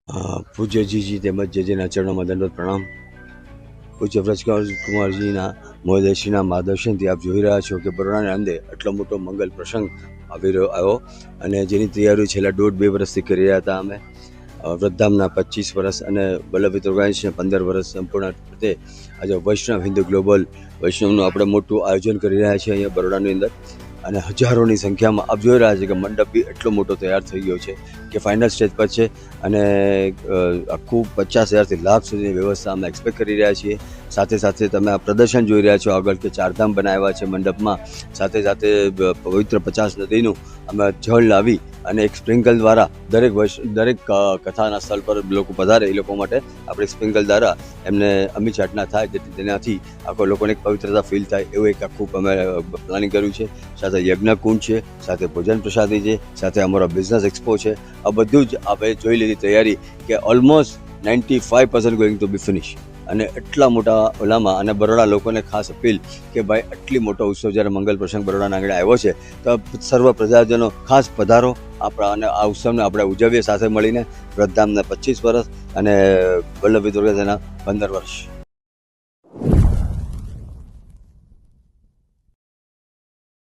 પૂજ્ય જીજી તેમજ જેના ચરણોમાં દંડવત પ્રણામ. પૂજ્ય વ્રજકુમારજીના મોહદેશીના માર્ગદર્શનથી આપ જોઈ રહ્યા છો કે બરોડાના અંદે આટલો મોટો મંગલ પ્રસંગ આવ્યો અને જેની તૈયારી છેલ્લા 1.5-2 વર્ષથી કરી રહ્યા હતા. અમે વૃદ્ધામના 25 વર્ષ અને વલ્લભ ઓર્ગેનાઇઝેશનના 15 વર્ષ સંપૂર્ણ રીતે આજે વૈષ્ણવ હિન્દુ ગ્લોબલ વૈષ્ણવનું આપણે મોટું આયોજન કરી રહ્યા છીએ અહીંયા બરોડાની અંદર અને હજારોની સંખ્યામાં આપ જોઈ રહ્યા છે કે મંડપ બી એટલો મોટો તૈયાર થઈ ગયો છે કે ફાઇનલ સ્ટેજ પર છે અને આખું 50,000થી લાખ સુધીની વ્યવસ્થા અમે એક્સપેક્ટ કરી રહ્યા છીએ. સાથે સાથે તમે આ પ્રદર્શન જોઈ રહ્યા છો આગળ કે 4 ધામ બનાવ્યા છે મંડપમાં. સાથે સાથે પવિત્ર 50 નદીનું અમે જળ લાવી અને એક સ્પ્રિંકલ દ્વારા દરેક કથાના સ્થળ પર લોકો પધારે એ લોકો માટે આપણે સ્પ્રિંકલ દ્વારા એમને અમીચાટના થાય જેથી તેનાથી આખો લોકોને એક પવિત્રતા ફીલ થાય એવું એક આખું અમે પ્લાનિંગ કર્યું છે. સાથે યજ્ઞકુંડ છે, સાથે ભોજન પ્રસાદી છે, સાથે અમારો બિઝનેસ એક્સપો છે. આ બધું જ આપણે જોઈ લીધી તૈયારી કે almost 95% going to be finish અને એટલા મોટા ઓલામાં અને બરોડા લોકોને ખાસ અપીલ કે ભાઈ આટલી મોટો ઉત્સવ જ્યારે મંગલ પ્રસંગ બરોડાના આંગણે આવ્યો છે તો સર્વ પ્રજાજનો ખાસ પધારો આપણા અને આ ઉત્સવને આપણે ઉજવીએ સાથે મળીને. વૃદ્ધામના 25 વર્ષ અને વલ્લભ ઓર્ગેનાઇઝેશનના 15 વર્ષ.